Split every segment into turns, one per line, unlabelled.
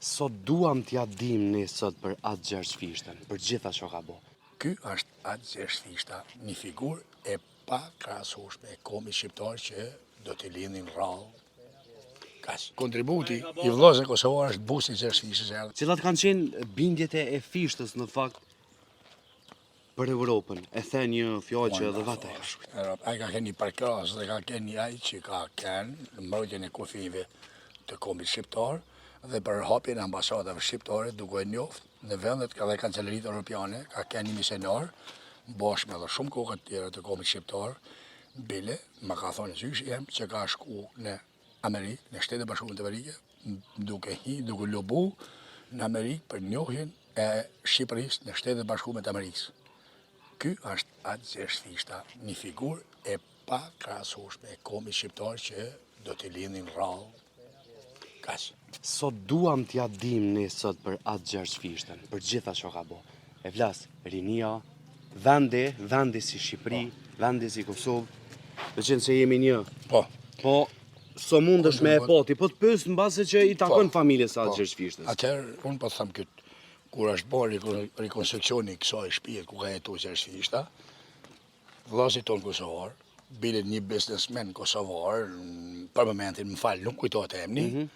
Sot duam t'ja dim ne sot për atë Gjergj Fishtën, për gjitha që ka bo.
Ky është atë Gjergj Fishta, një figurë e pa krahasueshme e kombit shqiptar që do t'i lindin rrallë. Kaq. Kontributi i vëllezërve kosovar është busi i Gjergj Fishtës.
Cilat kanë qenë bindjet e Fishtës në fakt për Europën? E the një fjalë që edhe vetë
ai ka qenë një parkras dhe ka qenë ai që ka qenë mbrojtjen e kufive të kombit shqiptar dhe për hapjen e ambasadave shqiptare duke e njoftë në vendet edhe kancelaritë europiane ka qenë një misionar bashkë me edhe shumë koka të tjera të kombit shqiptar. Bile, më ka thonë zysh jem që ka shku në Amerikë, në Shtetet e Bashkuara të Amerikës, duke lobu në Amerikë për njohjen e Shqipërisë në Shtetet e Bashkuara të Amerikës. Ky është atë Gjergj Fishta, një figurë e pa krahasueshme e kombit shqiptar që do t'i lindin rrallë. Kaq.
Sot duam t'ja dim ne sot për atë Gjergj Fishtën, për gjitha që ka bo. E vlas, rinia, vende si Shqipëri, vende si Kosovë, dhe qenë se jemi një. Po, së mund është me e poti, po të pësë në base që i takon familjes atë Gjergj Fishtës.
Atëherë, unë po thëmë këtë, kur është bërë rekonstruksioni kësaj shtëpie ku ka jetuar Gjergj Fishta, vllazit tonë kosovar, bile një biznesmen kosovar, për momentin më falë, nuk kujtohet emri,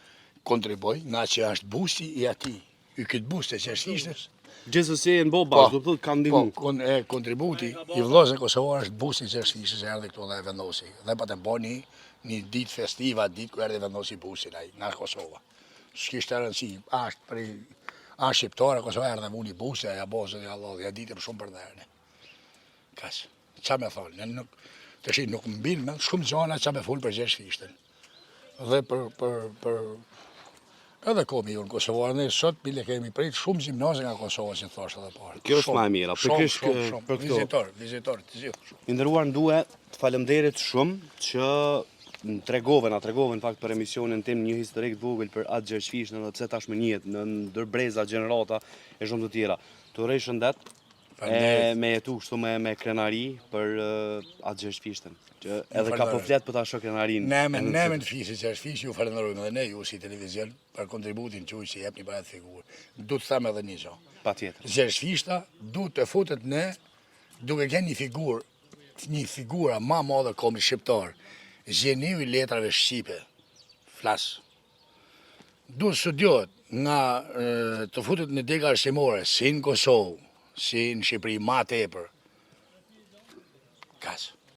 kontriboj nga që është busi i atij. Këtë bus të Gjergj Fishtës.
Gjithsesi në bo bashkë, do të thotë kanë ndihmu.
Kontributi i vëllezërve kosovar është busi i Gjergj Fishtës, erdhi këtu dhe e vendosi. Dhe pa të bëni një ditë festiva, ditë ku erdhi vendosi busin ai nga Kosova. S'kishte rëndësi, a shqiptare Kosova erdhi vuni busi, ja bosën, ja Allah, ja ditëm shumë për dherne. Kaq. Qa me thonë, nuk më binë me shumë gjana qa me full për Gjergj Fishtën. Dhe për edhe komi jonë kosovarë, ne sot bile kemi prit shumë gjimnaze nga Kosova që thashtë edhe parë.
Kjo është ma e mira,
Shumë, vizitor, të gjithë.
Ndëruar ndue të falemderit shumë që na tregoven fakt për emisionin tim një historik të vogël për atë Gjergj Fishtën dhe pse tashmë njihet në ndërbreza, gjenerata e shumë të tjera. Të uroj shëndet me jetu kështu me krenari për atë Gjergj Fishtën. Që edhe ka po flet për ta shoh krenarin.
Nemen të fisit Gjergj Fishtë ju falenderojmë edhe ne ju si televizion për kontributin që që jepni për atë figurë. Du të them edhe një gjë.
Patjetër.
Gjergj Fishta du të futet në duke qenë një figura ma madhe kombit shqiptar. Gjeniu i letrave shqipe. Flas. Du të studiohet nga të futet në dega arsimore, si në Kosovë, si në Shqipëri, ma tepër. Kaq.